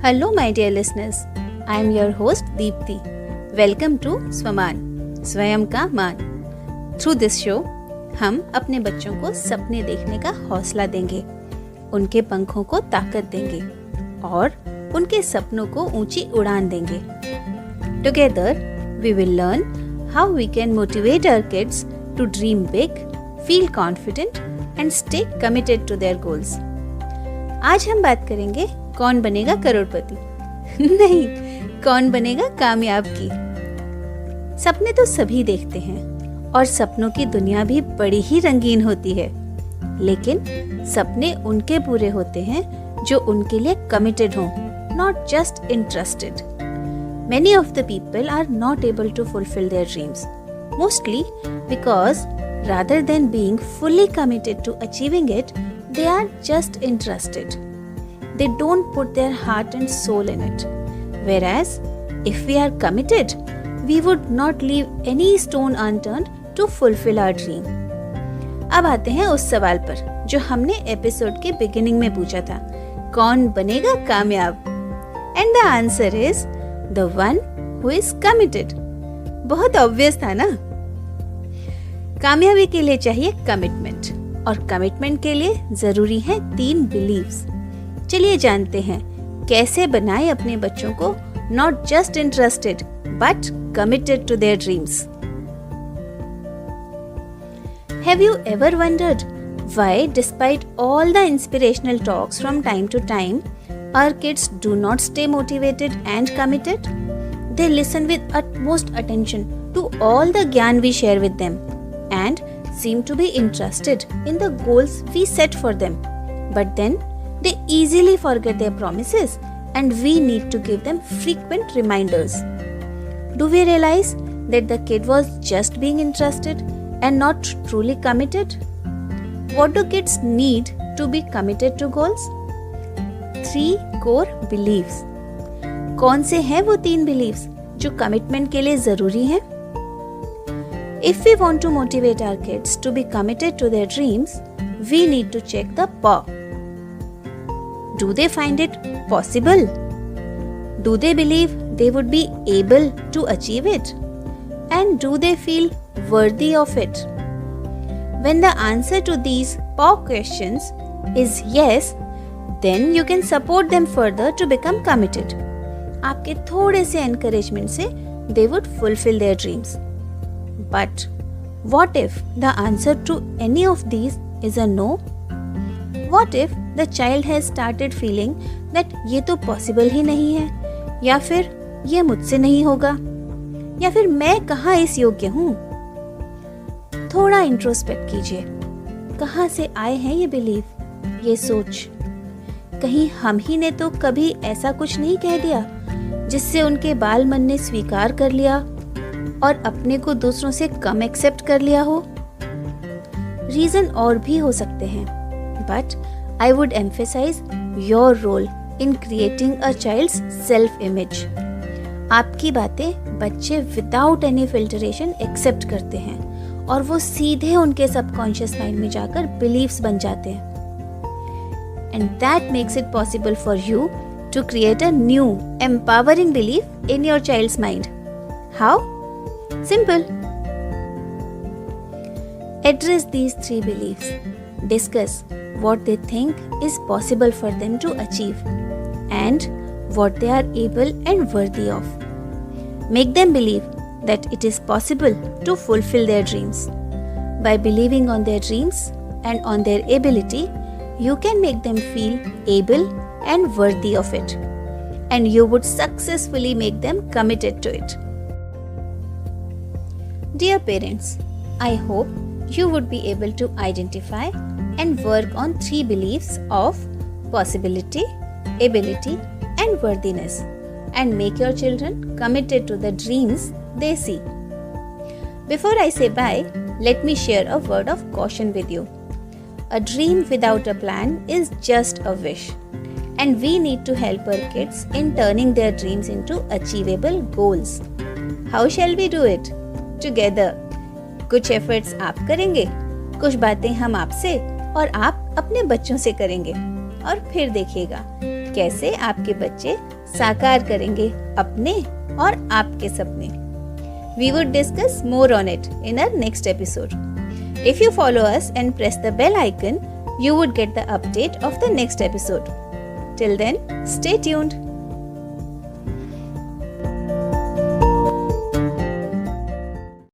Hello, my dear listeners. I am your host Deepti. Welcome to Swaman, स्वयं का मान. Through this show, हम अपने बच्चों को सपने देखने का हौसला देंगे, उनके पंखों को ताकत देंगे और उनके सपनों को ऊंची उड़ान देंगे. Together, we will learn how we can motivate our kids to dream big, feel confident and stay committed to their goals. आज हम बात करेंगे कौन बनेगा करोड़पति नहीं, कौन बनेगा कामयाब की. सपने तो सभी देखते हैं और सपनों की दुनिया भी बड़ी ही रंगीन होती है, लेकिन सपने उनके पूरे होते हैं जो उनके लिए कमिटेड हों, not just interested. Many of the people are not able to fulfill their dreams, mostly because rather than being fully committed to achieving it, they are just interested. They don't put their heart and soul in it. Whereas, if we are committed, we would not leave any stone unturned to fulfill our dream. अब आते हैं उस सवाल पर जो हमने episode के beginning में पूछा था, कौन बनेगा कामयाब? And the answer is the one who is committed. बहुत ऑब्वियस था ना? कामयाबी के लिए चाहिए कमिटमेंट और कमिटमेंट के लिए जरूरी है 3 बिलीव्स. चलिए जानते हैं कैसे बनाए अपने बच्चों को not just interested but committed to their dreams. Have you ever wondered why despite all the inspirational talks from time to time our kids do not stay motivated and committed? They listen with utmost attention to all the ज्ञान we share with them and seem to be interested in the goals we set for them, but then they easily forget their promises and we need to give them frequent reminders. Do we realize that the kid was just being interested and not truly committed? What do kids need to be committed to goals? 3 core beliefs. कौन से हैं वो 3 beliefs जो commitment के लिए जरूरी हैं? If we want to motivate our kids to be committed to their dreams, we need to check the PAW. Do they find it possible? Do they believe they would be able to achieve it? And do they feel worthy of it? When the answer to these PAW questions is yes, then you can support them further to become committed. आपके थोड़े से encouragement से they would fulfill their dreams. But what if the answer to any of these is a no? What if the child has started feeling that ये तो possible ही नहीं है, या फिर ये मुझसे नहीं होगा, या फिर मैं कहाँ इस योग्य हूँ? थोड़ा इंट्रोस्पेक्ट कीजिए. कहाँ से आए हैं ये बिलीव, ये सोच? कहीं हम ही ने तो कभी ऐसा कुछ नहीं कह दिया जिससे उनके बाल मन ने स्वीकार कर लिया और अपने को दूसरों से कम एक्सेप्ट कर लिया हो? रीजन और भी हो सकते हैं, but I would emphasize your role in creating a child's self-image. आपकी बातें बच्चे without any filtration accept करते हैं और वो सीधे उनके subconscious mind में जाकर beliefs बन जाते हैं. And that makes it possible for you to create a new, empowering belief in your child's mind. How? Simple. Address these 3 beliefs. Discuss what they think is possible for them to achieve and what they are able and worthy of. Make them believe that it is possible to fulfill their dreams. By believing on their dreams and on their ability, you can make them feel able and worthy of it, and you would successfully make them committed to it. Dear parents, I hope you would be able to identify and work on 3 beliefs of possibility, ability and worthiness and make your children committed to the dreams they see. Before I say bye, let me share a word of caution with you. A dream without a plan is just a wish, and we need to help our kids in turning their dreams into achievable goals. How shall we do it? Together. कुछ efforts आप करेंगे, कुछ बातें हम आपसे और आप अपने बच्चों से करेंगे और फिर देखिएगा कैसे आपके बच्चे साकार करेंगे अपने और आपके सपने। We would discuss more on it in our next episode. If you follow us and press the bell icon, you would get the update of the next episode. Till then, stay tuned.